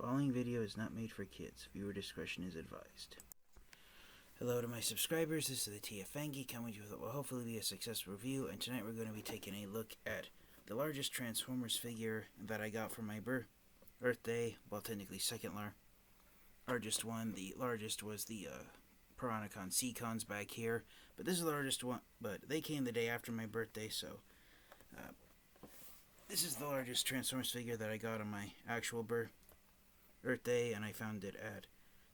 following video is not made for kids. Viewer discretion is advised. Hello to my subscribers, this is the TFangy coming to you with what will hopefully be a successful review, and tonight we're going to be taking a look at the largest Transformers figure that I got for my birthday. Well, technically second largest one. The largest was the Piranacon Seacons back here, but this is the largest one, but they came the day after my birthday, so this is the largest Transformers figure that I got on my actual birthday, and I found it at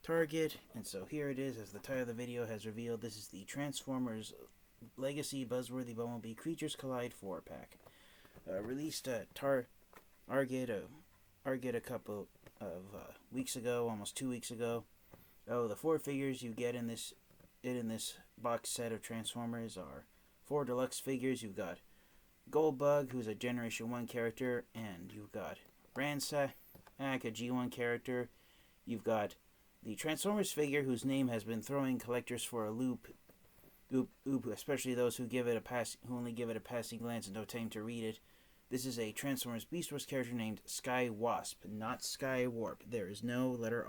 Target. And so here it is, as the title of the video has revealed. This is the Transformers Legacy Buzzworthy Bumblebee Creatures Collide 4-pack. Released at Target a couple of weeks ago, almost 2 weeks ago. Oh, the 4 figures you get in this box set of Transformers are 4 deluxe figures. You've got Goldbug, who's a Generation 1 character, and you've got Ransack, a G1 character. You've got the Transformers figure, whose name has been throwing collectors for a loop, especially those who only give it a passing glance and no time to read it. This is a Transformers Beast Wars character named Skye Wasp, not Skye Warp. There is no letter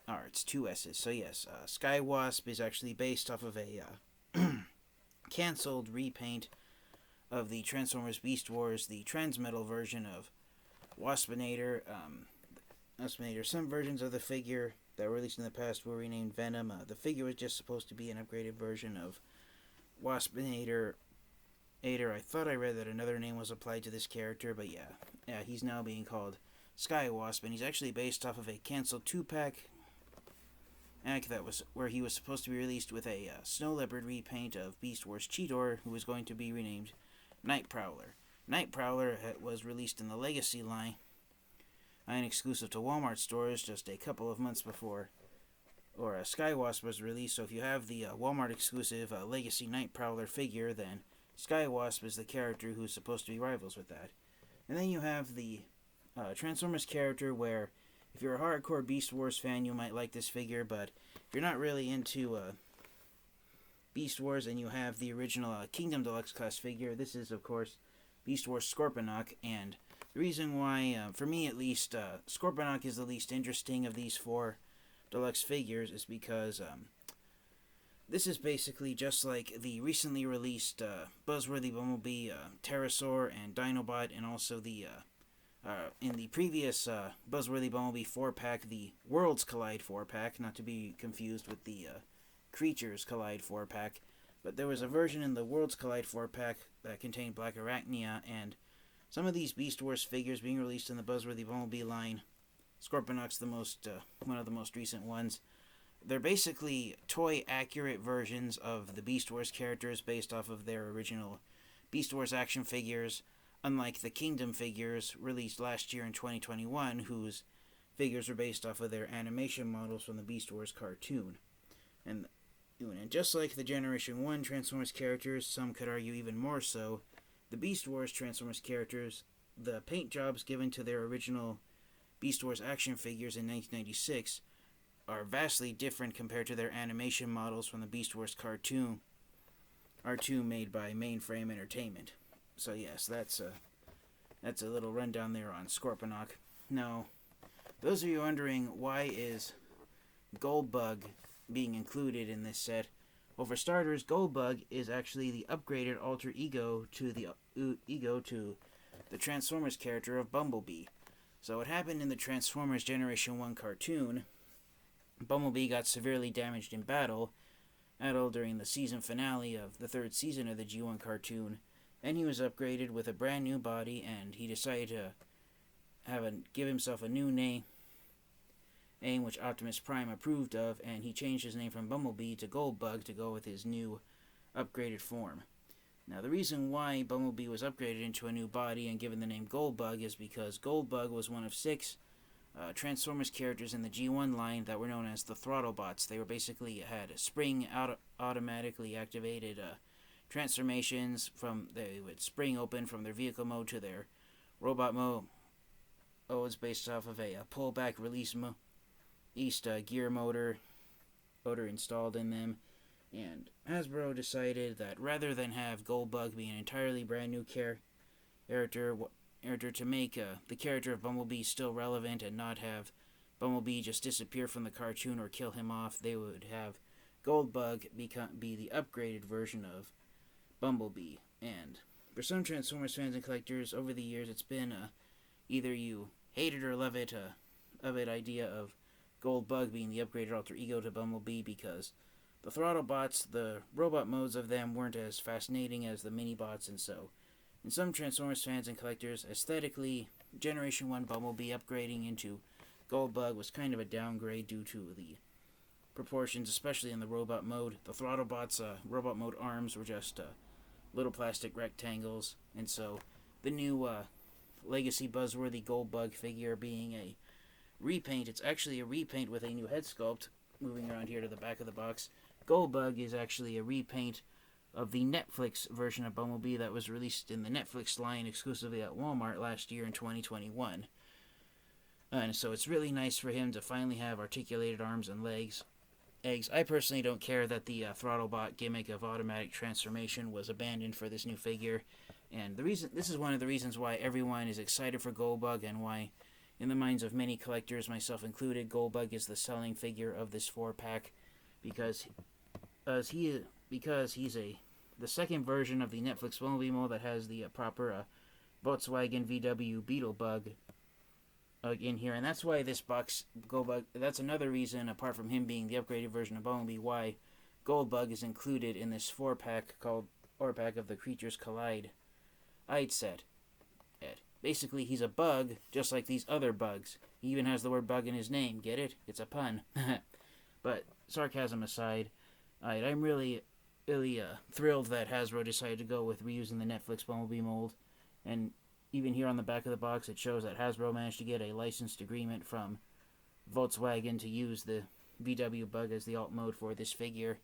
R. It's 2 S's. So yes, Skye Wasp is actually based off of a cancelled repaint of the Transformers Beast Wars, the Transmetal version of Waspinator. Some versions of the figure that were released in the past were renamed Venom. The figure was just supposed to be an upgraded version of Waspinator. I thought I read that another name was applied to this character, but yeah, he's now being called Skye Wasp, and he's actually based off of a canceled 2-pack that was where he was supposed to be released with a Snow Leopard repaint of Beast Wars Cheetor, who was going to be renamed Night Prowler. Night Prowler was released in the Legacy line, and exclusive to Walmart stores just a couple of months before, Skye Wasp was released. So if you have the Walmart exclusive Legacy Night Prowler figure, then Skye Wasp is the character who's supposed to be rivals with that. And then you have the Transformers character, where if you're a hardcore Beast Wars fan, you might like this figure, but if you're not really into Beast Wars and you have the original Kingdom Deluxe class figure, this is, of course, Beast Wars Scorponok. And the reason why, for me at least, Scorponok is the least interesting of these 4 deluxe figures is because this is basically just like the recently released Buzzworthy Bumblebee, Pterosaur, and Dinobot, and also the in the previous Buzzworthy Bumblebee 4-pack, the Worlds Collide 4-pack, not to be confused with the Creatures Collide 4-pack. But there was a version in the Worlds Collide 4-pack that contained Black Arachnia, and some of these Beast Wars figures being released in the Buzzworthy Bumblebee line, Scorponok's one of the most recent ones. They're basically toy-accurate versions of the Beast Wars characters based off of their original Beast Wars action figures, unlike the Kingdom figures released last year in 2021, whose figures were based off of their animation models from the Beast Wars cartoon. And just like the Generation 1 Transformers characters, some could argue even more so, the Beast Wars Transformers characters, the paint jobs given to their original Beast Wars action figures in 1996 are vastly different compared to their animation models from the Beast Wars cartoon made by Mainframe Entertainment. So yes, that's a little rundown there on Scorponok. Now, those of you wondering why is Goldbug being included in this set, well, for starters, Goldbug is actually the upgraded alter ego to the Transformers character of Bumblebee. So what happened in the Transformers Generation 1 cartoon, Bumblebee got severely damaged in battle during the season finale of the 3rd season of the G1 cartoon, and he was upgraded with a brand new body, and he decided to give himself a new name, which Optimus Prime approved of, and he changed his name from Bumblebee to Goldbug to go with his new upgraded form. Now, the reason why Bumblebee was upgraded into a new body and given the name Goldbug is because Goldbug was one of 6 Transformers characters in the G1 line that were known as the Throttlebots. They were basically had spring automatically activated transformations. They would spring open from their vehicle mode to their robot mode. It's based off of a pullback release gear motor installed in them. And Hasbro decided that rather than have Goldbug be an entirely brand new character, in order to make the character of Bumblebee still relevant and not have Bumblebee just disappear from the cartoon or kill him off, they would have Goldbug be the upgraded version of Bumblebee. And for some Transformers fans and collectors, over the years, it's been either you hate it or love it idea of Goldbug being the upgraded alter ego to Bumblebee, because the throttle bots, the robot modes of them, weren't as fascinating as the mini bots, and so in some Transformers fans and collectors, aesthetically, Generation 1 Bumblebee upgrading into Goldbug was kind of a downgrade due to the proportions, especially in the robot mode. The throttle bots' robot mode arms were just little plastic rectangles, and so the new Legacy Buzzworthy Goldbug figure being a repaint, it's actually a repaint with a new head sculpt. Moving around here to the back of the box, Goldbug is actually a repaint of the Netflix version of Bumblebee that was released in the Netflix line exclusively at Walmart last year in 2021. And so it's really nice for him to finally have articulated arms and legs. I personally don't care that the Throttlebot gimmick of automatic transformation was abandoned for this new figure, and this is one of the reasons why everyone is excited for Goldbug, and why, in the minds of many collectors, myself included, Goldbug is the selling figure of this 4-pack, because he's the second version of the Netflix Bumblebee mold that has the proper Volkswagen VW Beetlebug in here, and that's why this box Goldbug. That's another reason, apart from him being the upgraded version of Bumblebee, why Goldbug is included in this 4-pack called 4-pack of the Creatures Collide set. Basically, he's a bug, just like these other bugs. He even has the word bug in his name. Get it? It's a pun. But sarcasm aside, I'm really thrilled that Hasbro decided to go with reusing the Netflix Bumblebee mold. And even here on the back of the box, it shows that Hasbro managed to get a licensed agreement from Volkswagen to use the VW Bug as the alt mode for this figure.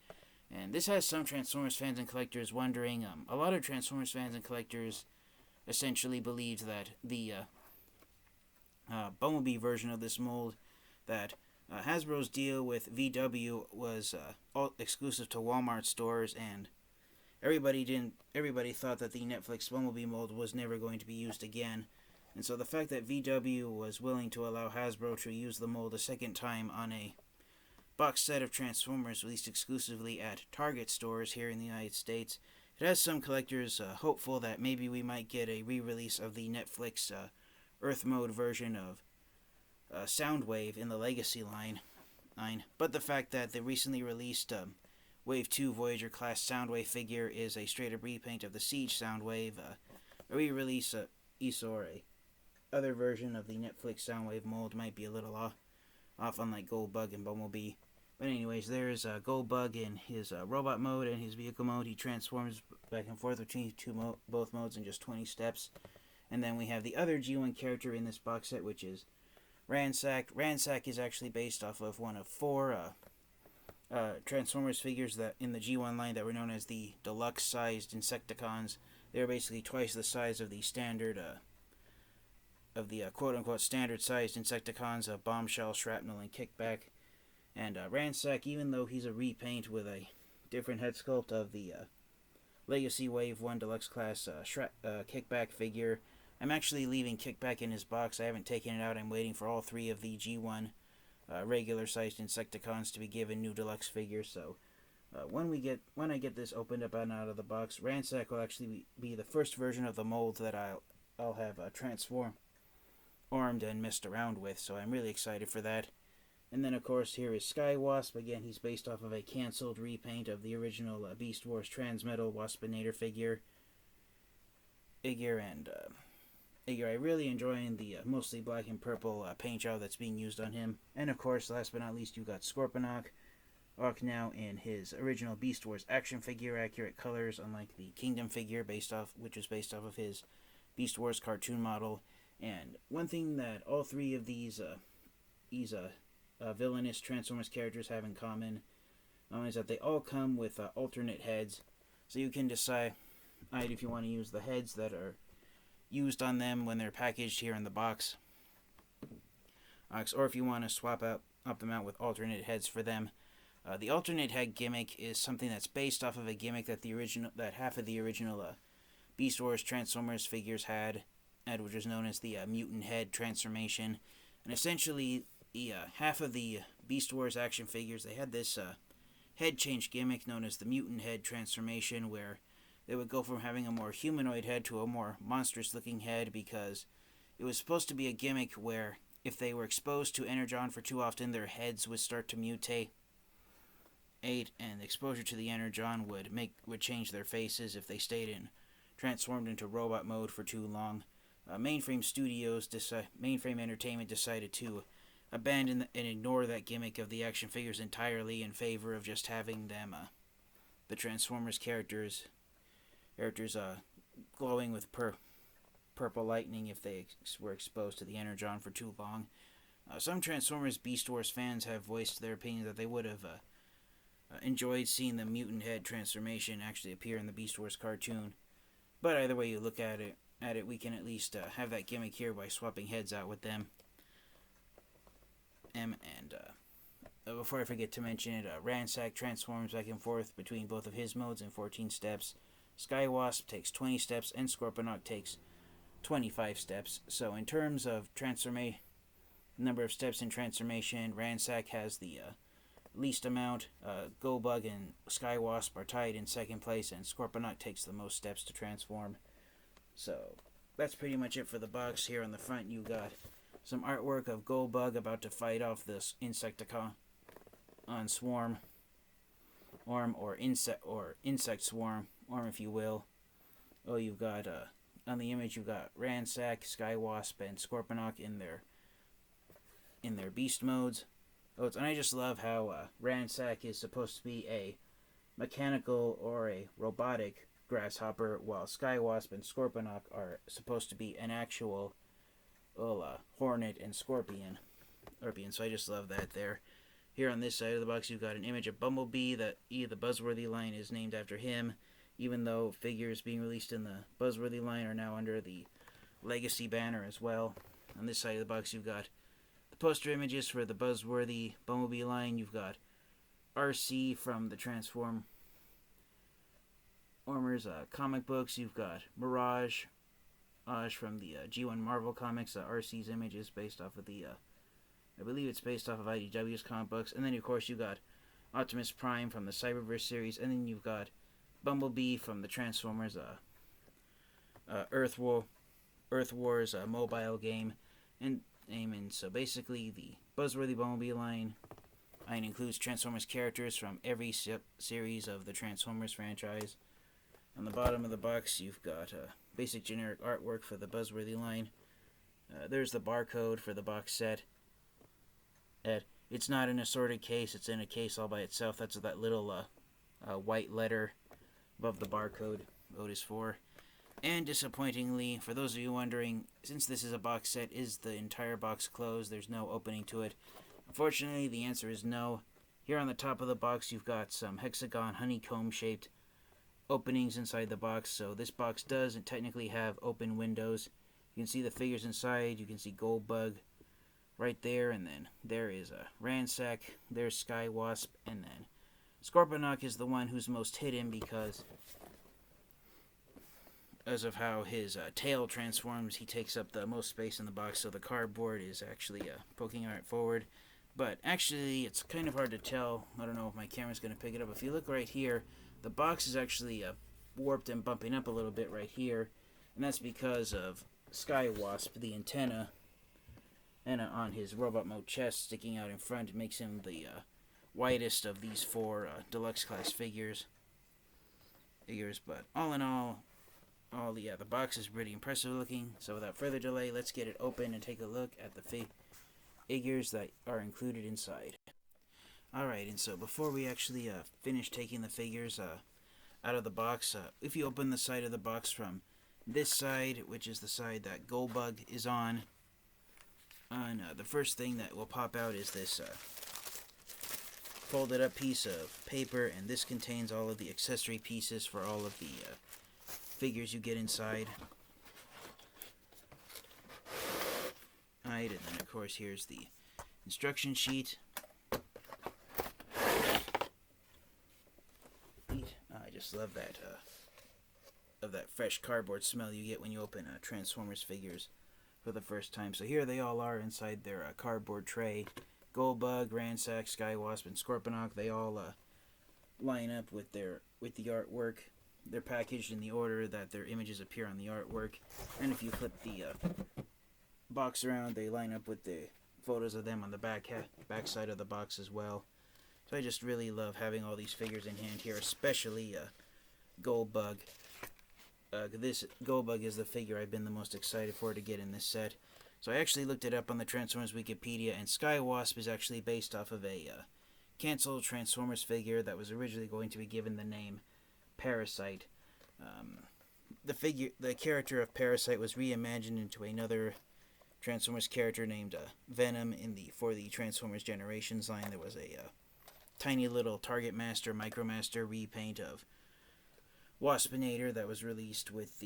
And this has some Transformers fans and collectors wondering. A lot of Transformers fans and collectors essentially believed that the Bumblebee version of this mold, that Hasbro's deal with VW was all exclusive to Walmart stores, and everybody thought that the Netflix Bumblebee mold was never going to be used again. And so the fact that VW was willing to allow Hasbro to use the mold a second time on a box set of Transformers released exclusively at Target stores here in the United States, it has some collectors hopeful that maybe we might get a re-release of the Netflix Earth mode version of Soundwave in the Legacy line. But the fact that the recently released Wave 2 Voyager class Soundwave figure is a straight up repaint of the Siege Soundwave, a re-release or a other version of the Netflix Soundwave mold might be a little off, unlike Goldbug and Bumblebee. But anyways, there's Goldbug in his robot mode and his vehicle mode. He transforms back and forth between both modes in just 20 steps. And then we have the other G1 character in this box set, which is Ransack. Ransack is actually based off of one of 4 Transformers figures that in the G1 line that were known as the deluxe-sized Insecticons. They're basically twice the size of the standard, quote-unquote standard-sized Insecticons of Bombshell, Shrapnel, and Kickback. And Ransack, even though he's a repaint with a different head sculpt of the Legacy Wave 1 Deluxe Class Kickback figure, I'm actually leaving Kickback in his box. I haven't taken it out. I'm waiting for all 3 of the G1 regular-sized Insecticons to be given new deluxe figures. So when I get this opened up and out of the box, Ransack will actually be the first version of the mold that I'll have transformed and messed around with. So I'm really excited for that. And then, of course, here is Skye Wasp. Again, he's based off of a cancelled repaint of the original Beast Wars Transmetal Waspinator figure. And I'm really enjoying the mostly black and purple paint job that's being used on him. And, of course, last but not least, you got Scorpenoc Arc now in his original Beast Wars action figure accurate colors, unlike the Kingdom figure which was based off of his Beast Wars cartoon model. And one thing that all 3 of these villainous Transformers characters have in common is that they all come with alternate heads, so you can decide if you want to use the heads that are used on them when they're packaged here in the box, or if you want to swap them out with alternate heads for them. The alternate head gimmick is something that's based off of a gimmick that half of the original Beast Wars Transformers figures had, which is known as the Mutant Head transformation. And essentially, half of the Beast Wars action figures, they had this head change gimmick known as the Mutant Head transformation, where they would go from having a more humanoid head to a more monstrous-looking head, because it was supposed to be a gimmick where if they were exposed to Energon for too often, their heads would start to mutate, and exposure to the Energon would change their faces if they stayed transformed into robot mode for too long. Mainframe Entertainment decided to abandon and ignore that gimmick of the action figures entirely in favor of just having them, the Transformers characters glowing with purple lightning if they were exposed to the Energon for too long. Some Transformers Beast Wars fans have voiced their opinion that they would have enjoyed seeing the Mutant Head transformation actually appear in the Beast Wars cartoon. But either way you look at it, we can at least have that gimmick here by swapping heads out with them. Before I forget to mention it, Ransack transforms back and forth between both of his modes in 14 steps. Skye Wasp takes 20 steps, and Scorponok takes 25 steps. So in terms of number of steps in transformation, Ransack has the least amount. Goldbug and Skye Wasp are tied in second place, and Scorponok takes the most steps to transform. So that's pretty much it for the box. Here on the front you got some artwork of Goldbug about to fight off this Insecticon on Swarm, or Insect Swarm, if you will. Oh, you've got on the image you've got Ransack, Skye Wasp, and Scorponok in their beast modes. Oh, and I just love how Ransack is supposed to be a mechanical or a robotic grasshopper, while Skye Wasp and Scorponok are supposed to be an actual hornet and scorpion. So I just love that there. Here on this side of the box, you've got an image of Bumblebee. The Buzzworthy line is named after him, even though figures being released in the Buzzworthy line are now under the Legacy banner as well. On this side of the box, you've got the poster images for the Buzzworthy Bumblebee line. You've got RC from the Transformers comic books. You've got Mirage from the G1 Marvel Comics. RC's image is based off of I believe it's based off of IDW's comic books. And then, of course, you've got Optimus Prime from the Cyberverse series. And then you've got Bumblebee from the Transformers Earth Wars mobile game. And so basically, the Buzzworthy Bumblebee line includes Transformers characters from every series of the Transformers franchise. On the bottom of the box, you've got basic generic artwork for the Buzzworthy line. There's the barcode for the box set. It's not in a sorted case, it's in a case all by itself. That's what that little white letter above the barcode is for. And disappointingly, for those of you wondering, since this is a box set, is the entire box closed? There's no opening to it. Unfortunately, the answer is no. Here on the top of the box, you've got some hexagon honeycomb-shaped openings inside the box. So this box does technically have open windows. You can see the figures inside. You can see Goldbug right there, and then there is a Ransack. There's Skye Wasp, and then Scorponok is the one who's most hidden because of how his tail transforms, he takes up the most space in the box, so the cardboard is actually poking right forward. But actually, it's kind of hard to tell. I don't know if my camera's going to pick it up. If you look right here, the box is actually warped and bumping up a little bit right here, and that's because of Skye Wasp, the antenna, and on his robot mode chest sticking out in front. It makes him the widest of these four deluxe class figures. But all in all, the box is pretty impressive looking. So without further delay, let's get it open and take a look at the figures that are included inside. Alright, and so before we actually finish taking the figures out of the box, if you open the side of the box from this side, which is the side that Goldbug is on, the first thing that will pop out is this folded up piece of paper, and this contains all of the accessory pieces for all of the figures you get inside. Alright, and then of course here's the instruction sheet. I just love that that fresh cardboard smell you get when you open Transformers figures for the first time. So here they all are inside their cardboard tray. Goldbug, Ransack, Skye Wasp, and Scorponok. They all line up with the artwork. They're packaged in the order that their images appear on the artwork. And if you flip the box around, they line up with the photos of them on the back side of the box as well. So I just really love having all these figures in hand here, especially Goldbug. This Goldbug is the figure I've been the most excited for to get in this set. So I actually looked it up on the Transformers Wikipedia, and Skye Wasp is actually based off of a canceled Transformers figure that was originally going to be given the name Parasite. The character of Parasite was reimagined into another Transformers character named Venom for the Transformers Generations line. There was a tiny little Target Master, Micromaster repaint of Waspinator that was released with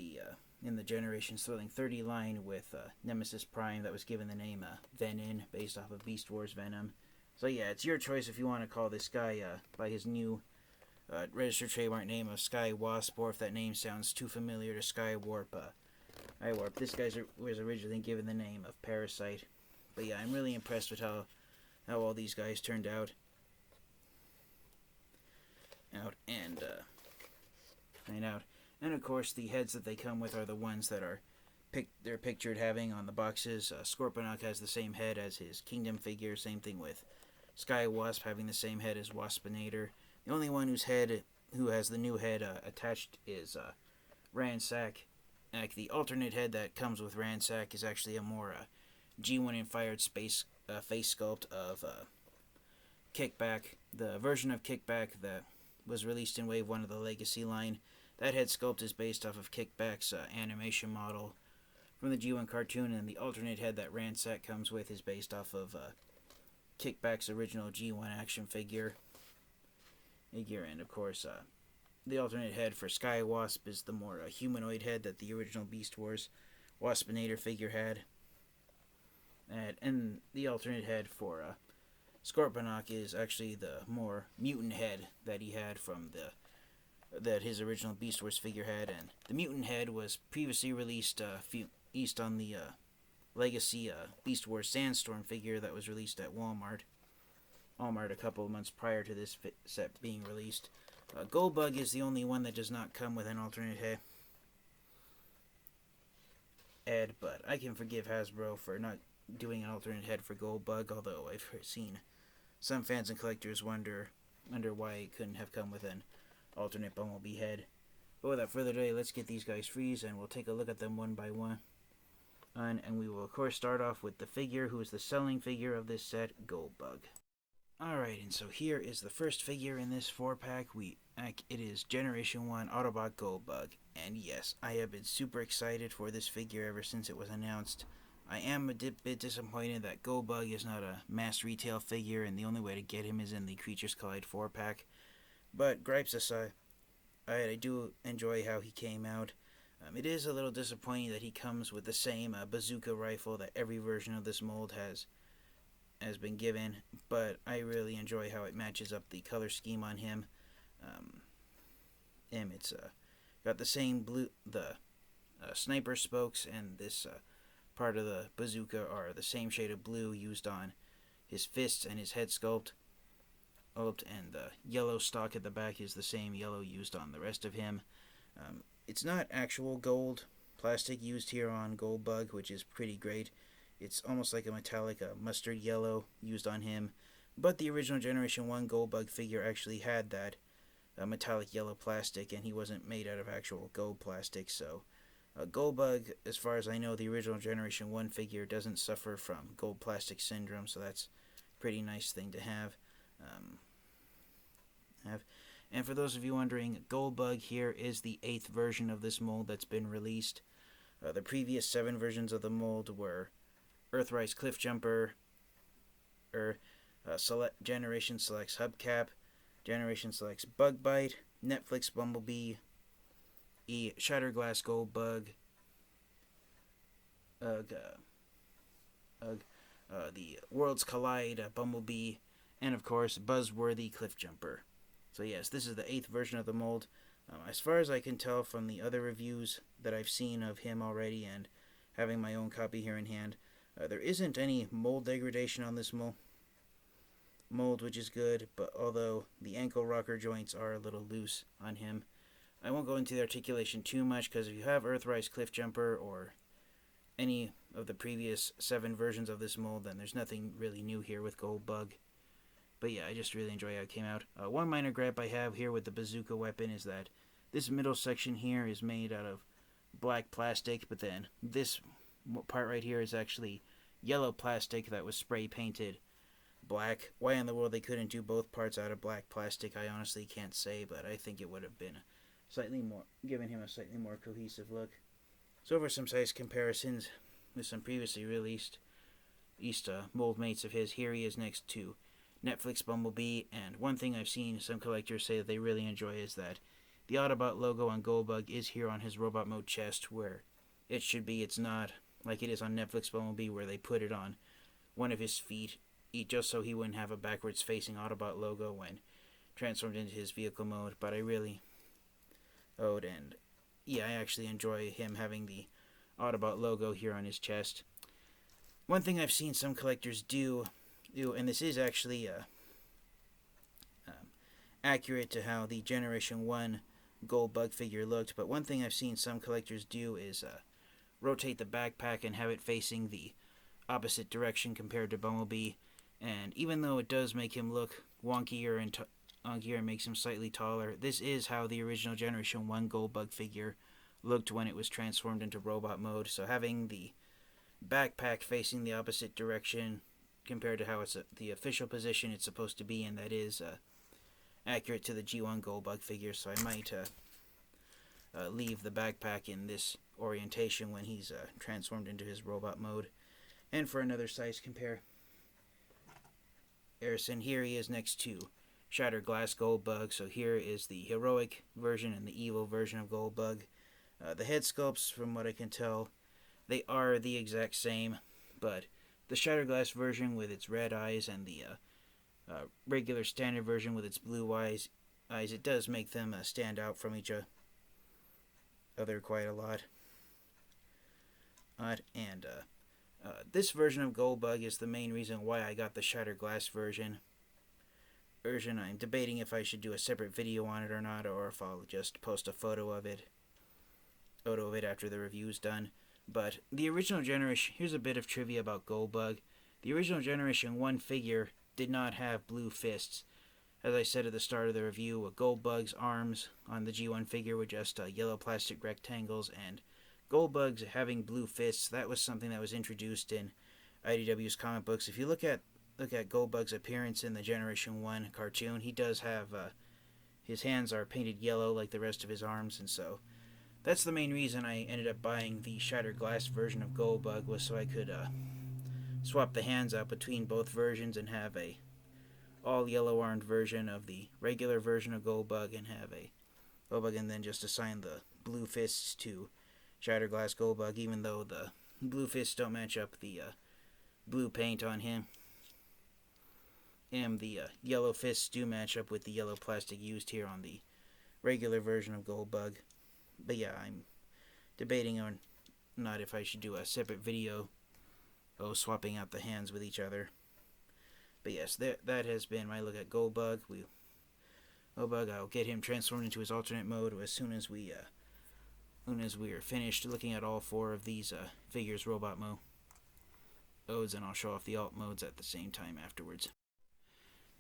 in the Generations Thrilling 30 line with Nemesis Prime that was given the name Venom, based off of Beast Wars Venom. So yeah, it's your choice if you want to call this guy by his new registered trademark name of Skye Wasp, or if that name sounds too familiar to Sky Warp, This guy was originally given the name of Parasite. But yeah, I'm really impressed with how all these guys turned out. And of course, the heads that they come with are the ones that they're pictured having on the boxes. Scorponok has the same head as his Kingdom figure. Same thing with Skye Wasp having the same head as Waspinator. The only one who has the new head attached is Ransack. Like the alternate head that comes with Ransack is actually a more G1 inspired face sculpt of Kickback. The version of Kickback that was released in Wave 1 of the Legacy line. That head sculpt is based off of Kickback's animation model from the G1 cartoon, and the alternate head that Ransack comes with is based off of Kickback's original G1 action figure. And of course, the alternate head for Skye Wasp is the more humanoid head that the original Beast Wars Waspinator figure had. And the alternate head for Scorponok is actually the more mutant head that he had from that his original Beast Wars figure had. And the mutant head was previously released on the Legacy Beast Wars Sandstorm figure that was released at Walmart a couple of months prior to this set being released. Goldbug is the only one that does not come with an alternate head, but I can forgive Hasbro for not doing an alternate head for Goldbug, although I've seen some fans and collectors wonder why it couldn't have come with an alternate Bumblebee head. But without further delay, let's get these guys freeze, and we'll take a look at them one by one. And we will, of course, start off with the figure who is the selling figure of this set, Goldbug. Alright, and so here is the first figure in this 4-pack. It is Generation 1 Autobot Goldbug. And yes, I have been super excited for this figure ever since it was announced. I am a bit disappointed that Goldbug is not a mass retail figure, and the only way to get him is in the Creatures Collide 4-pack. But gripes aside, I do enjoy how he came out. It is a little disappointing that he comes with the same bazooka rifle that every version of this mold has been given, but I really enjoy how it matches up the color scheme on him. It's got the same blue, the sniper spokes, and this part of the bazooka are the same shade of blue used on his fists and his head sculpt. And the yellow stock at the back is the same yellow used on the rest of him. It's not actual gold plastic used here on Goldbug, which is pretty great. It's almost like a metallic mustard yellow used on him, but the original Generation 1 Goldbug figure actually had that metallic yellow plastic, and he wasn't made out of actual gold plastic. So Goldbug, as far as I know, the original Generation 1 figure doesn't suffer from gold plastic syndrome, so that's a pretty nice thing to have. And for those of you wondering, Goldbug here is the 8th version of this mold that's been released. The previous 7 versions of the mold were Earthrise Cliffjumper, Generation Selects Hubcap, Generation Selects Bugbite, Netflix Bumblebee, Shatterglass Goldbug, the Worlds Collide Bumblebee, and of course Buzzworthy Cliffjumper. So yes, this is the 8th version of the mold. As far as I can tell from the other reviews that I've seen of him already and having my own copy here in hand, there isn't any mold degradation on this mold, which is good, but although the ankle rocker joints are a little loose on him. I won't go into the articulation too much, because if you have Earthrise Cliffjumper or any of the previous 7 versions of this mold, then there's nothing really new here with Goldbug. But yeah, I just really enjoy how it came out. One minor gripe I have here with the bazooka weapon is that this middle section here is made out of black plastic, but then this part right here is actually yellow plastic that was spray painted black. Why in the world they couldn't do both parts out of black plastic, I honestly can't say, but I think it would have been given him a slightly more cohesive look. So over some size comparisons with some previously released mold mates of his, here he is next to Netflix Bumblebee, and one thing I've seen some collectors say that they really enjoy is that the Autobot logo on Goldbug is here on his robot mode chest where it should be. It's not like it is on Netflix Bumblebee where they put it on one of his feet just so he wouldn't have a backwards facing Autobot logo when transformed into his vehicle mode. But I really and yeah, I actually enjoy him having the Autobot logo here on his chest. One thing I've seen some collectors do, and this is actually accurate to how the Generation 1 Goldbug figure looked, but one thing I've seen some collectors do is rotate the backpack and have it facing the opposite direction compared to Bumblebee, and even though it does make him look wonkier and makes him slightly taller, this is how the original Generation 1 Goldbug figure looked when it was transformed into robot mode. So having the backpack facing the opposite direction compared to how it's the official position it's supposed to be in, that is accurate to the G1 Goldbug figure. So I might leave the backpack in this orientation when he's transformed into his robot mode. And for another size compare, Harrison, here he is next to Shattered Glass Goldbug. So here is the heroic version and the evil version of Goldbug. The head sculpts, from what I can tell, they are the exact same, but the Shattered Glass version with its red eyes and the regular standard version with its blue eyes, it does make them stand out from each other quite a lot. And this version of Goldbug is the main reason why I got the Shattered Glass version. I'm debating if I should do a separate video on it or not, or if I'll just post a photo of it after the review's done. But the original generation, here's a bit of trivia about Goldbug. The original Generation 1 figure did not have blue fists. As I said at the start of the review, Goldbug's arms on the G1 figure were just yellow plastic rectangles, and Goldbug's having blue fists, that was something that was introduced in IDW's comic books. If you look at Goldbug's appearance in the Generation 1 cartoon, he does have his hands are painted yellow like the rest of his arms, and so that's the main reason I ended up buying the Shattered Glass version of Goldbug, was so I could swap the hands out between both versions and have a all yellow armed version of the regular version of Goldbug, and have a Goldbug, and then just assign the blue fists to Shattered Glass Goldbug, even though the blue fists don't match up the blue paint on him. And the yellow fists do match up with the yellow plastic used here on the regular version of Goldbug. But yeah, I'm debating on not if I should do a separate video swapping out the hands with each other. But yes, that has been my look at Goldbug. I'll get him transformed into his alternate mode as soon as we are finished looking at all 4 of these figures robot modes, and I'll show off the alt modes at the same time afterwards.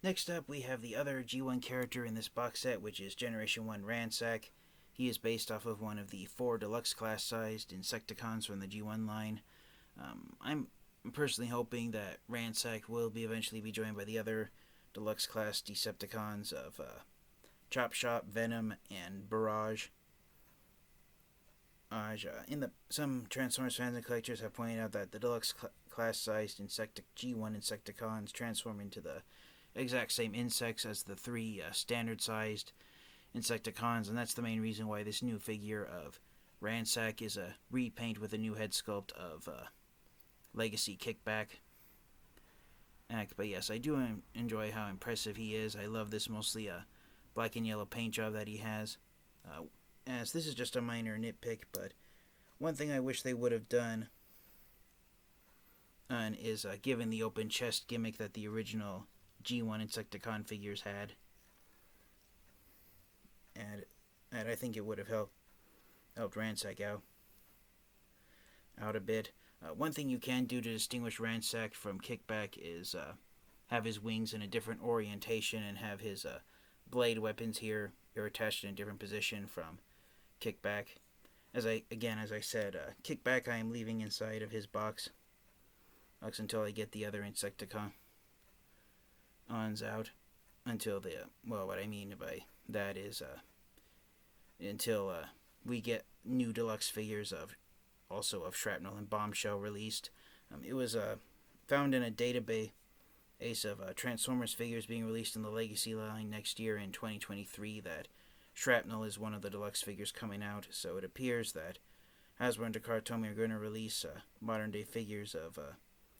Next up, we have the other G1 character in this box set, which is Generation 1 Ransack. He is based off of one of the 4 deluxe class sized Insecticons from the G1 line. I'm personally hoping that Ransack will eventually be joined by the other deluxe class Decepticons of Chop Shop, Venom, and Barrage. Some Transformers fans and collectors have pointed out that the deluxe class sized G1 Insecticons transform into the exact same insects as the 3 standard sized Insecticons, and that's the main reason why this new figure of Ransack is a repaint with a new head sculpt of Legacy Kickback. But yes, I do enjoy how impressive he is. I love this mostly black and yellow paint job that he has. As this is just a minor nitpick, but one thing I wish they would have done is given the open chest gimmick that the original G1 Insecticon figures had. And I think it would have helped Ransack out a bit. One thing you can do to distinguish Ransack from Kickback is have his wings in a different orientation and have his blade weapons here are attached in a different position from Kickback. As I said, Kickback I am leaving inside of his box until I get the other Insecticons out. Until what I mean by that is until we get new deluxe figures of Shrapnel and Bombshell released. It was found in a database of Transformers figures being released in the Legacy line next year in 2023 that Shrapnel is one of the deluxe figures coming out, so it appears that Hasbro and Takara Tomy are going to release modern day figures of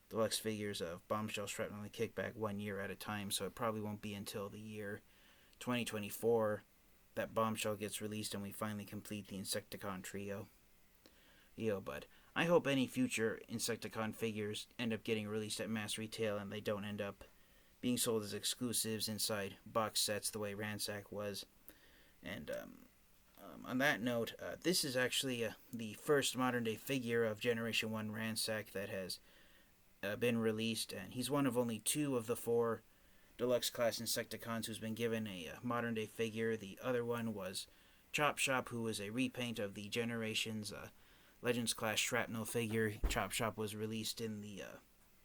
deluxe figures of Bombshell, Shrapnel, and Kickback 1 year at a time, so it probably won't be until the year 2024 that Bombshell gets released and we finally complete the Insecticon trio. But I hope any future Insecticon figures end up getting released at mass retail and they don't end up being sold as exclusives inside box sets the way Ransack was. And on that note, this is actually the first modern day figure of Generation 1 Ransack that has been released, and he's one of only 2 of the 4 deluxe class Insecticons who's been given a modern day figure. The other one was Chop Shop, who was a repaint of the Generations Legends class Shrapnel figure. Chop Shop was released in the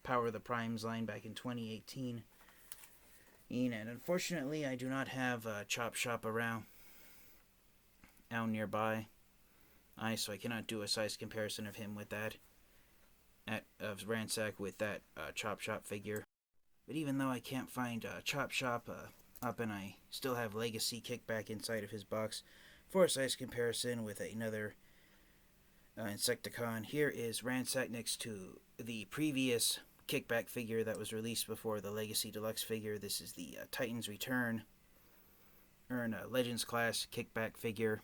Power of the Primes line back in 2018. And unfortunately, I do not have Chop Shop around out nearby. So I cannot do a size comparison of him with that. Of Ransack with that Chop Shop figure. But even though I can't find Chop Shop up and I still have Legacy Kickback inside of his box for a size comparison with another Insecticon, here is Ransack next to the previous Kickback figure that was released before the Legacy Deluxe figure. This is the Titan's Return Legends class Kickback figure.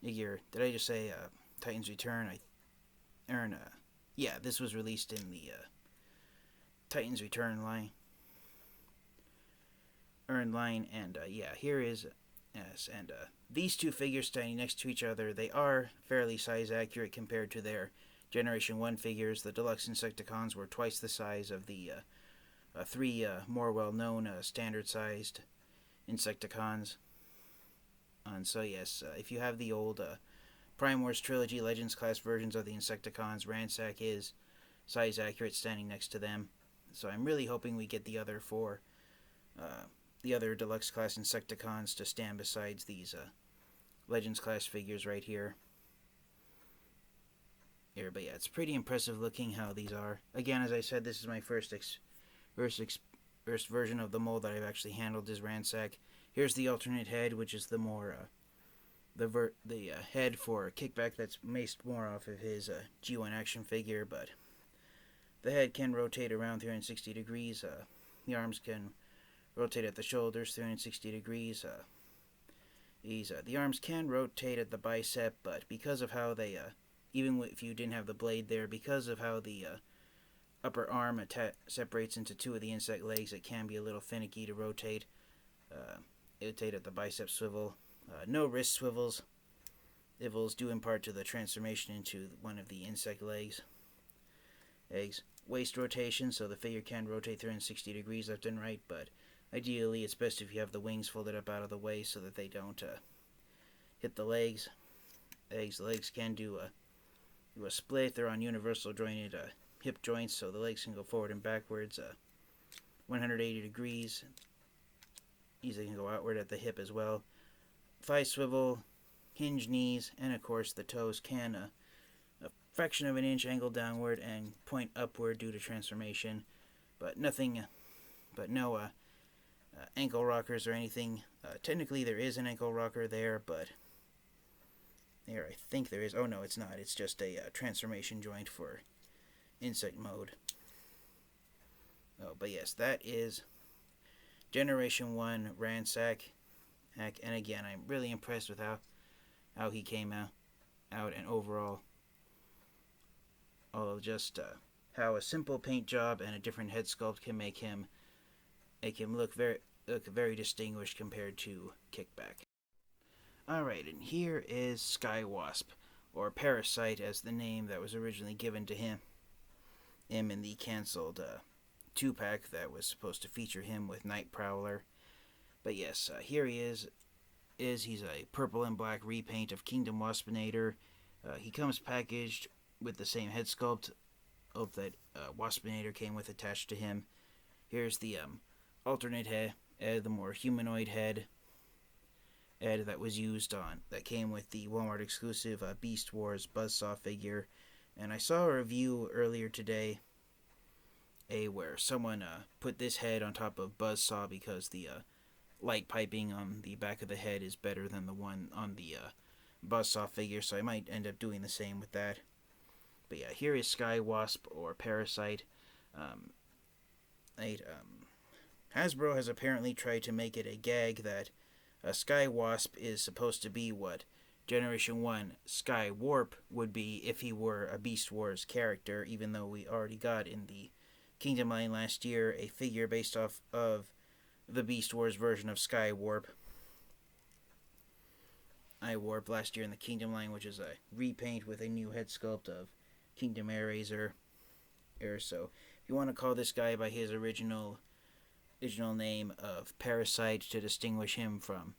Did I just say Titan's Return? This was released in the Titan's Return line. And here is these 2 figures standing next to each other, they are fairly size accurate compared to their Generation 1 figures. The Deluxe Insecticons were twice the size of the 3 more well-known standard-sized Insecticons. And so yes, if you have the old Prime Wars Trilogy Legends class versions of the Insecticons, Ransack is size accurate standing next to them. So I'm really hoping we get the other 4 the other deluxe class Insecticons to stand besides these Legends class figures right here. But yeah, it's pretty impressive looking how these are. Again, as I said, this is my first version of the mold that I've actually handled is Ransack. Here's the alternate head, which is the more the head for Kickback that's based more off of his G1 action figure, but the head can rotate around 360 degrees. The arms can rotate at the shoulders 360 degrees. The arms can rotate at the bicep, but because of how they, even if you didn't have the blade there, because of how the upper arm separates into 2 of the insect legs, it can be a little finicky to rotate. Rotate at the bicep swivel. No wrist swivels. Swivels due in part to the transformation into one of the insect legs. Waist rotation, so the figure can rotate 360 degrees left and right, but ideally it's best if you have the wings folded up out of the way so that they don't hit the legs. The legs can do a split. They're on universal jointed hip joints, so the legs can go forward and backwards 180 degrees. Easily can go outward at the hip as well. Thigh swivel, hinge knees, and of course the toes can a fraction of an inch angle downward and point upward due to transformation, but no ankle rockers or anything. Technically there is an ankle rocker there, but there I think there is. Oh no, it's not. It's just a transformation joint for insect mode. But yes, that is Generation 1 Ransack And again, I'm really impressed with how he came out and overall, just how a simple paint job and a different head sculpt can make him look very distinguished compared to Kickback. Alright, and here is Skye Wasp, or Parasite as the name that was originally given to him in the cancelled 2-pack that was supposed to feature him with Night Prowler. But yes, here he is. He's a purple and black repaint of Kingdom Waspinator. He comes packaged with the same head sculpt of that Waspinator came with attached to him. Here's the alternate head, the more humanoid head that was used that came with the Walmart exclusive Beast Wars Buzzsaw figure. And I saw a review earlier today where someone put this head on top of Buzzsaw because the light piping on the back of the head is better than the one on the Buzzsaw figure, so I might end up doing the same with that. But yeah, here is Skye Wasp, or Parasite. Hasbro has apparently tried to make it a gag that Skye Wasp is supposed to be what Generation 1 Skye Warp would be if he were a Beast Wars character, even though we already got in the Kingdom line last year a figure based off of the Beast Wars version of Skye Warp. iWarp last year in the Kingdom line, which is a repaint with a new head sculpt of Kingdom Eraser. So if you want to call this guy by his original name of Parasite to distinguish him from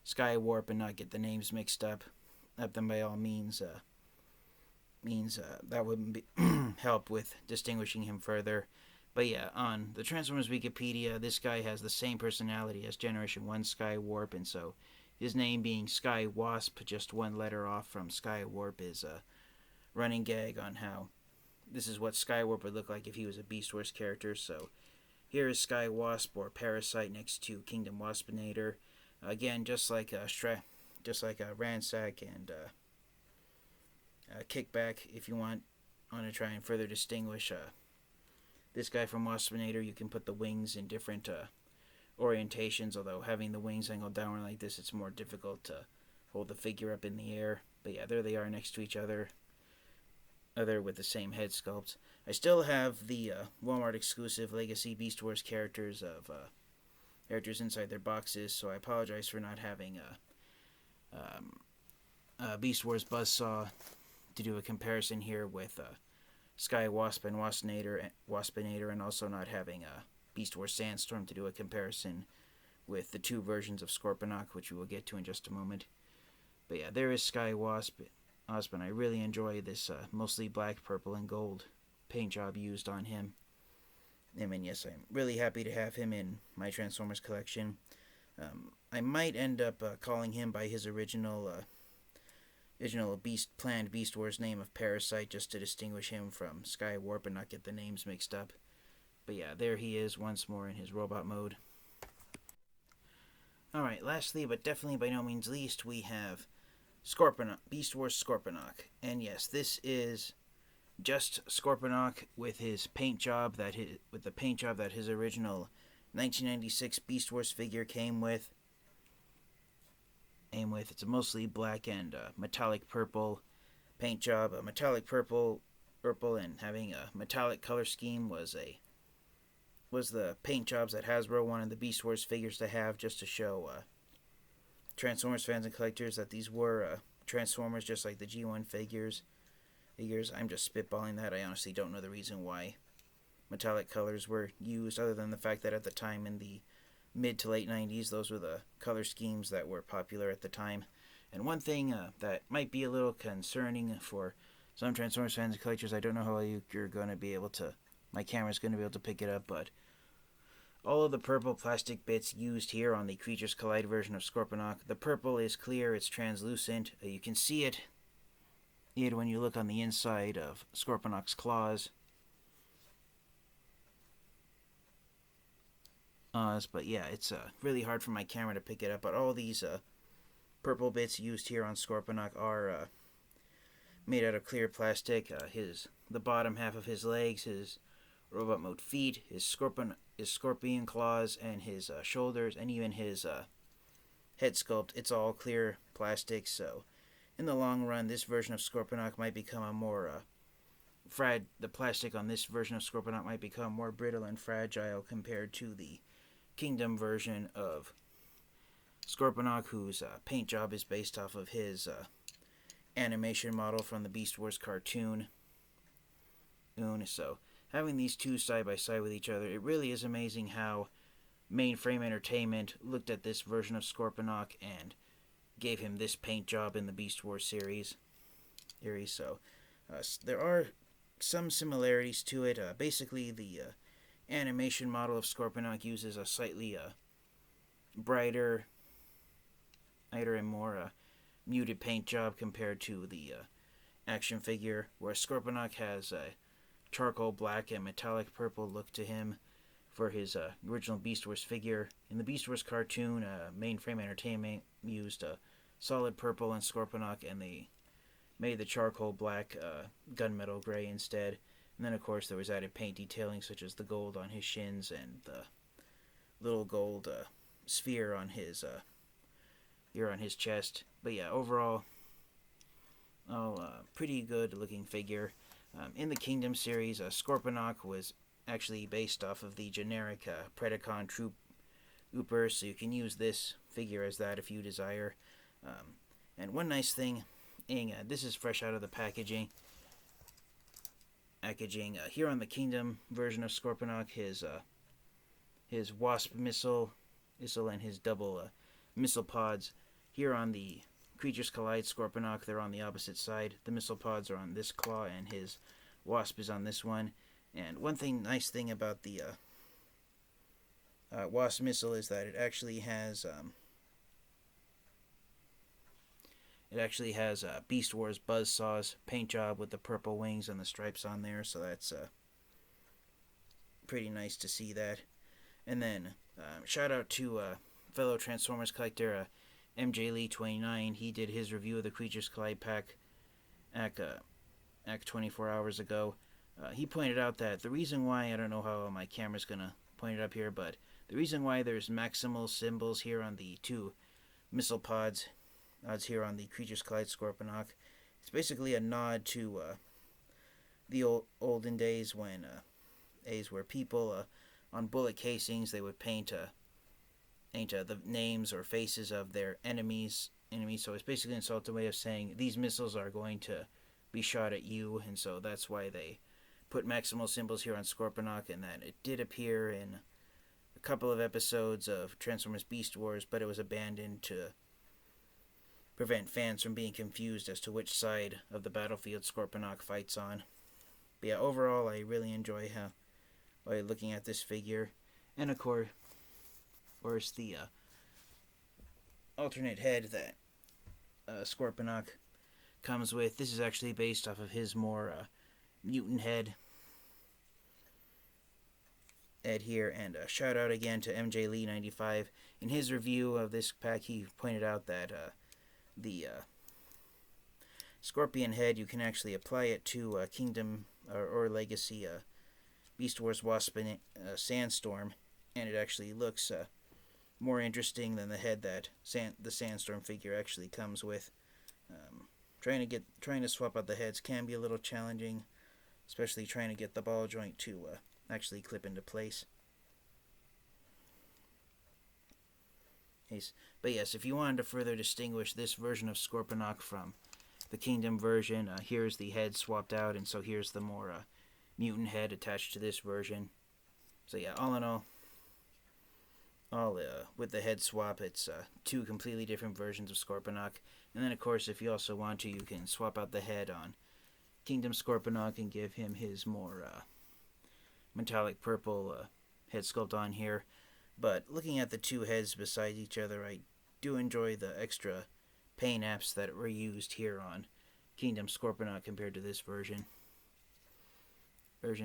Skye Warp and not get the names mixed up, then by all means that would help with distinguishing him further. But yeah, on the Transformers Wikipedia, this guy has the same personality as Generation 1 Skye Warp, and so his name being Skye Wasp, just one letter off from Skye Warp, is a running gag on how this is what Skye Warp would look like if he was a Beast Wars character. So here is Skye Wasp, or Parasite, next to Kingdom Waspinator. Again, just like a Ransack and Kickback, if you want to try and further distinguish this guy from Waspinator, you can put the wings in different orientations, although having the wings angled downward like this, it's more difficult to hold the figure up in the air. But yeah, there they are next to each other with the same head sculpt. I still have the Walmart exclusive Legacy Beast Wars characters inside their boxes, so I apologize for not having Beast Wars Buzzsaw to do a comparison here with Skye Wasp and Waspinator, and also not having Beast Wars Sandstorm to do a comparison with the two versions of Scorponok, which we will get to in just a moment. But yeah, there is Skye Wasp, and I really enjoy this mostly black, purple, and gold paint job used on him. I mean, yes, I'm really happy to have him in my Transformers collection. I might end up calling him by his original planned Beast Wars name of Parasite, just to distinguish him from Skye Warp and not get the names mixed up. But yeah, there he is once more in his robot mode. Alright, lastly, but definitely by no means least, we have Scorponok, Beast Wars Scorponok. And yes, this is just Scorponok with his paint job that his original 1996 Beast Wars figure came with. It's a mostly black and metallic purple paint job. A metallic purple, and having a metallic color scheme was the paint jobs that Hasbro wanted the Beast Wars figures to have, just to show Transformers fans and collectors that these were Transformers, just like the G1 figures. I'm just spitballing that. I honestly don't know the reason why metallic colors were used, other than the fact that at the time in the mid to late 90s, those were the color schemes that were popular at the time. And one thing that might be a little concerning for some Transformers fans and collectors, I don't know how you're going to be able to, my camera's going to be able to pick it up, but all of the purple plastic bits used here on the Creatures Collide version of Scorponok, the purple is clear, it's translucent, you can see it when you look on the inside of Scorponok's claws. But yeah, it's really hard for my camera to pick it up, but all these purple bits used here on Scorponok are made out of clear plastic. The bottom half of his legs, his robot mode feet, his scorpion claws, and his shoulders, and even his head sculpt, it's all clear plastic, so in the long run, this version of Scorponok might become a more the plastic on this version of Scorponok might become more brittle and fragile compared to the Kingdom version of Scorponok, whose paint job is based off of his animation model from the Beast Wars cartoon. So, having these two side by side with each other, it really is amazing how Mainframe Entertainment looked at this version of Scorponok and gave him this paint job in the Beast Wars series. So, there are some similarities to it. Basically, the animation model of Scorponok uses a slightly brighter and more muted paint job compared to the action figure, where Scorponok has a charcoal black and metallic purple look to him for his original Beast Wars figure. In the Beast Wars cartoon, Mainframe Entertainment used a solid purple in Scorponok, and they made the charcoal black gunmetal gray instead. And then, of course, there was added paint detailing, such as the gold on his shins and the little gold sphere on his here on his chest. But yeah, overall, pretty good looking figure. In the Kingdom series, Scorponok was actually based off of the generic Predacon Trooper, so you can use this figure as that if you desire. And one nice thing, this is fresh out of the packaging. Here on the Kingdom version of Scorponok, his Wasp missile and his double missile pods. Here on the Creatures Collide Scorponok, they're on the opposite side. The missile pods are on this claw, and his Wasp is on this one. And one nice thing about the Wasp missile is that it actually has Beast Wars Buzzsaw's paint job with the purple wings and the stripes on there, so that's pretty nice to see that. And then shout out to fellow Transformers collector MJ Lee 29. He did his review of the Creatures Collide pack 24 hours ago. He pointed out that the reason why, I don't know how my camera's gonna point it up here, but the reason why there's maximal symbols here on the two missile pods here on the Creatures Collide Scorponok, it's basically a nod to the olden days when where people on bullet casings, they would paint the names or faces of their enemies. So it's basically an insulting way of saying these missiles are going to be shot at you, and so that's why they put maximal symbols here on Scorponok. And that it did appear in a couple of episodes of Transformers Beast Wars, but it was abandoned to prevent fans from being confused as to which side of the battlefield Scorponok fights on. But yeah, overall, I really enjoy looking at this figure. And of course the alternate head that Scorponok comes with. This is actually based off of his more mutant head here. And shout out again to MJ Lee 95. In his review of this pack, he pointed out that the Scorpion head, you can actually apply it to Kingdom or Legacy Beast Wars Sandstorm, and it actually looks more interesting than the head that the Sandstorm figure actually comes with. Trying to swap out the heads can be a little challenging, especially trying to get the ball joint to actually clip into place. But yes, if you wanted to further distinguish this version of Scorponok from the Kingdom version, here's the head swapped out, and so here's the more mutant head attached to this version. So yeah, all in all, with the head swap, it's two completely different versions of Scorponok. And then, of course, if you also want to, you can swap out the head on Kingdom Scorponok and give him his more metallic purple head sculpt on here. But looking at the two heads beside each other, I do enjoy the extra paint apps that were used here on Kingdom Scorponok compared to this version.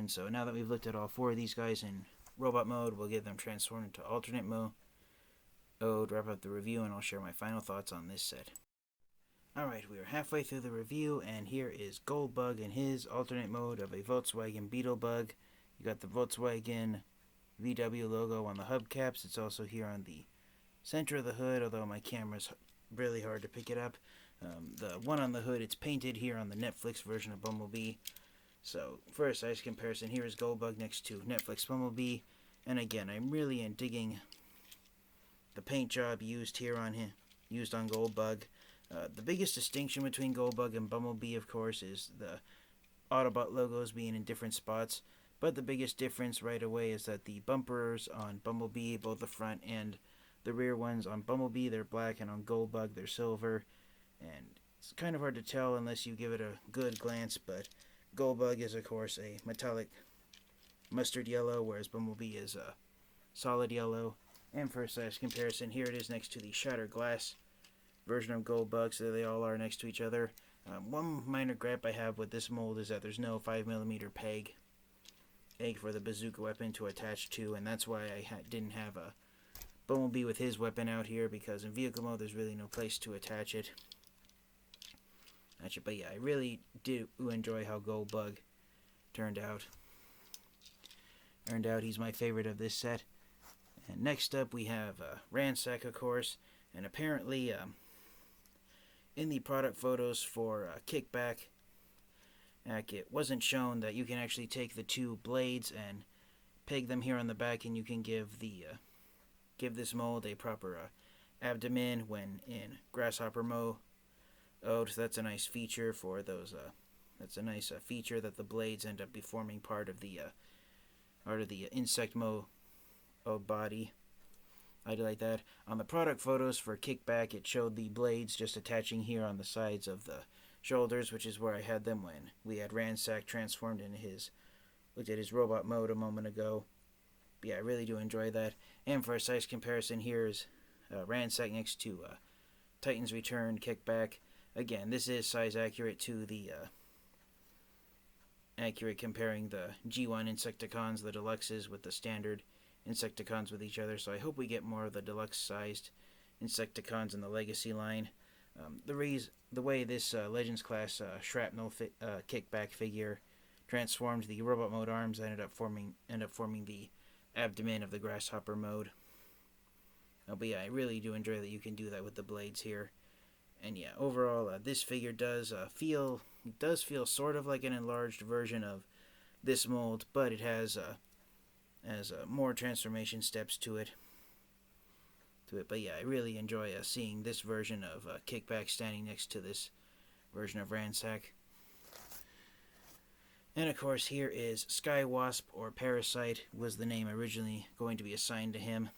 So now that we've looked at all four of these guys in robot mode, we'll get them transformed into alternate mode, wrap up the review, and I'll share my final thoughts on this set. Alright, we are halfway through the review, and here is Goldbug in his alternate mode of a Volkswagen Beetlebug. You got the Volkswagen VW logo on the hubcaps. It's also here on the center of the hood, although my camera's really hard to pick it up. The one on the hood, it's painted here on the Netflix version of Bumblebee. So, for a size comparison, here is Goldbug next to Netflix Bumblebee. And again, I'm really digging the paint job used here on him, used on Goldbug. The biggest distinction between Goldbug and Bumblebee, of course, is the Autobot logos being in different spots. But the biggest difference right away is that the bumpers on Bumblebee, both the front and the rear ones on Bumblebee, they're black, and on Goldbug, they're silver. And it's kind of hard to tell unless you give it a good glance, but Goldbug is, of course, a metallic mustard yellow, whereas Bumblebee is a solid yellow. And for a size comparison, here it is next to the shattered glass version of Goldbug, so they all are next to each other. One minor gripe I have with this mold is that there's no 5mm peg for the bazooka weapon to attach to, and that's why I didn't have a Bumblebee with his weapon out here, because in vehicle mode there's really no place to attach it. But yeah, I really do enjoy how Goldbug turned out. He's my favorite of this set. And next up we have Ransack, of course, and apparently in the product photos for Kickback, it wasn't shown that you can actually take the two blades and peg them here on the back, and you can give this mold a proper abdomen when in grasshopper mode. So that's a nice feature for those. That's a nice feature that the blades end up forming part of the insect mode body. I do like that. On the product photos for Kickback, it showed the blades just attaching here on the sides of the shoulders, which is where I had them when we had Ransack transformed into looked at his robot mode a moment ago. But yeah, I really do enjoy that. And for a size comparison, here's Ransack next to Titan's Return Kickback. Again, this is size accurate to the comparing the G1 Insecticons, the Deluxes, with the standard Insecticons with each other. So I hope we get more of the deluxe-sized Insecticons in the Legacy line. The way this Legends class Shrapnel Kickback figure transformed the robot mode arms ended up forming the abdomen of the grasshopper mode. But yeah, I really do enjoy that you can do that with the blades here. And yeah, overall, this figure does feel sort of like an enlarged version of this mold, but it has more transformation steps to it. But yeah, I really enjoy seeing this version of Kickback standing next to this version of Ransack. And of course, here is Skye Wasp, or Parasite was the name originally going to be assigned to him.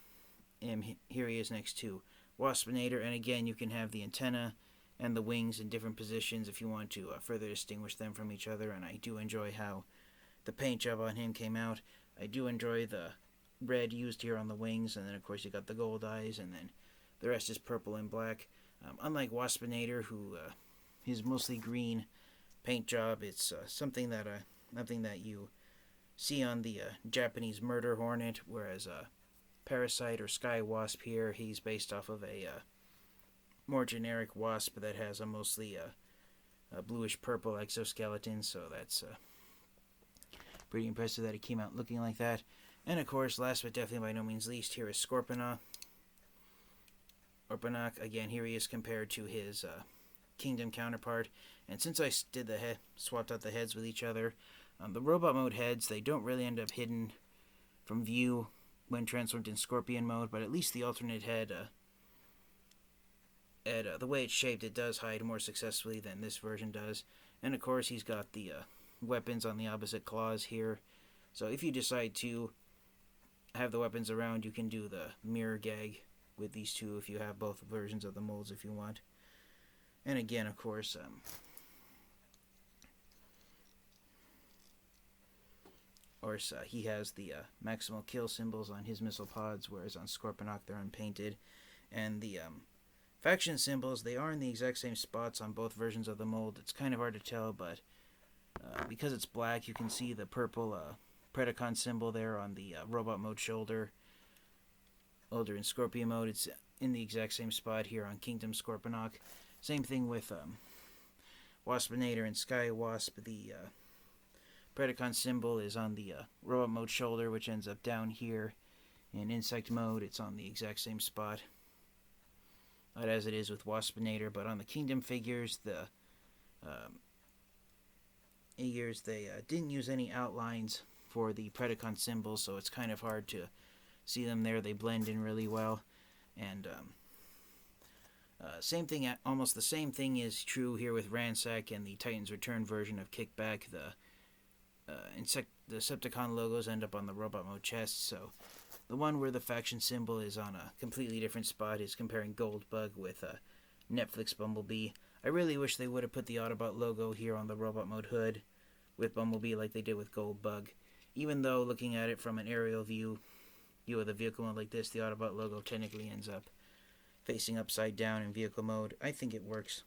And here he is next to Waspinator, and again, you can have the antenna and the wings in different positions if you want to further distinguish them from each other, and I do enjoy how the paint job on him came out. I do enjoy the red used here on the wings, and then of course you got the gold eyes, and then the rest is purple and black. Unlike Waspinator, who his mostly green paint job, it's something that you see on the Japanese Murder Hornet, whereas Parasite or Skye Wasp here, he's based off of a more generic wasp that has a mostly a bluish purple exoskeleton, so that's pretty impressive that it came out looking like that. And of course, last but definitely by no means least, here is Scorponok. Again, here he is compared to his Kingdom counterpart, and since I swapped out the heads with each other, the robot mode heads, they don't really end up hidden from view when transformed in Scorpion mode, but at least the alternate head, the way it's shaped, it does hide more successfully than this version does. And of course, he's got the weapons on the opposite claws here. So if you decide to have the weapons around, you can do the mirror gag with these two if you have both versions of the molds if you want. And again, of course, he has the maximal kill symbols on his missile pods, whereas on Scorponok they're unpainted. And the faction symbols, they are in the exact same spots on both versions of the mold. It's kind of hard to tell, but because it's black, you can see the purple Predacon symbol there on the robot mode shoulder. Older in Scorpion mode, it's in the exact same spot here on Kingdom Scorponok. Same thing with Waspinator and Skye Wasp. The Predacon symbol is on the robot mode shoulder, which ends up down here. In insect mode, it's on the exact same spot. as it is with Waspinator. But on the Kingdom figures, they didn't use any outlines for the Predacon symbols, so it's kind of hard to see them there. They blend in really well. And almost the same thing is true here with Ransack and the Titan's Return version of Kickback. The Decepticon logos end up on the robot mode chest, so the one where the faction symbol is on a completely different spot is comparing Goldbug with Netflix Bumblebee. I really wish they would have put the Autobot logo here on the robot mode hood with Bumblebee like they did with Goldbug. Even though, looking at it from an aerial view of the vehicle mode like this, the Autobot logo technically ends up facing upside down in vehicle mode. I think it works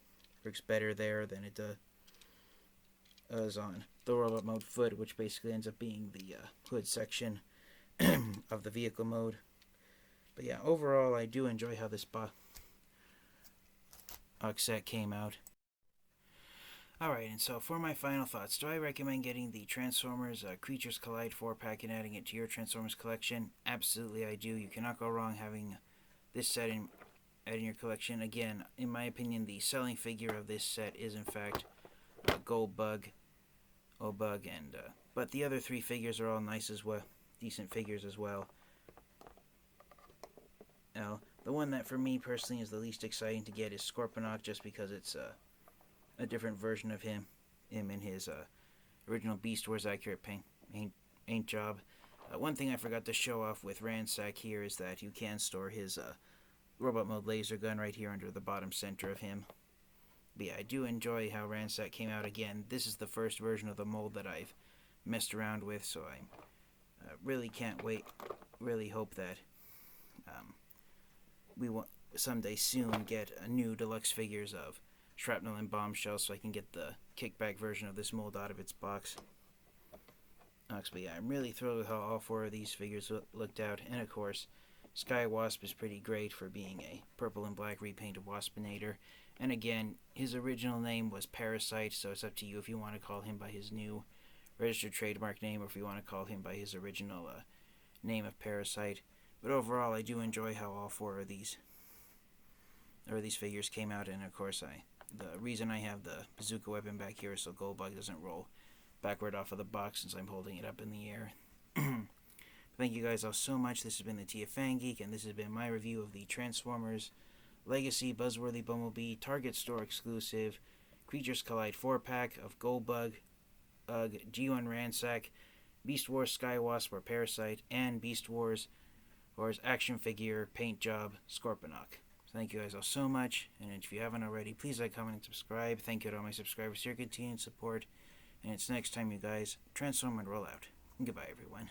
better there than it does on the robot mode foot, which basically ends up being the hood section of the vehicle mode. But yeah, overall, I do enjoy how this box set came out. Alright, and so for my final thoughts, do I recommend getting the Transformers Creatures Collide 4-pack and adding it to your Transformers collection? Absolutely I do. You cannot go wrong having this set in your collection. Again, in my opinion, the selling figure of this set is in fact Goldbug, and but the other three figures are all nice as well, decent figures as well. Now, the one that for me personally is the least exciting to get is Scorponok, just because it's a different version of him in his original Beast Wars accurate paint job. One thing I forgot to show off with Ransack here is that you can store his robot mode laser gun right here under the bottom center of him. But yeah, I do enjoy how Ransack came out. Again, this is the first version of the mold that I've messed around with, so I really can't wait. Really hope that we will someday soon get a new deluxe figures of Shrapnel and Bombshell, so I can get the kickback version of this mold out of its box. But yeah, I'm really thrilled with how all four of these figures looked out, and of course, Skye Wasp is pretty great for being a purple and black repaint of Waspinator. And again, his original name was Parasite, so it's up to you if you want to call him by his new registered trademark name or if you want to call him by his original name of Parasite. But overall, I do enjoy how all four of these figures came out, and of course, the reason I have the bazooka weapon back here is so Goldbug doesn't roll backward off of the box since I'm holding it up in the air. Thank you guys all so much. This has been the TF Fan Geek, and this has been my review of the Transformers Legacy Buzzworthy Bumblebee Target Store exclusive Creatures Collide 4-pack of Goldbug, G1 Ransack, Beast Wars Skye Wasp or Parasite, and Beast Wars action figure paint job Scorponok. Thank you guys all so much, and if you haven't already, please like, comment, and subscribe. Thank you to all my subscribers for your continued support, and it's next time, you guys. Transform and roll out. Goodbye, everyone.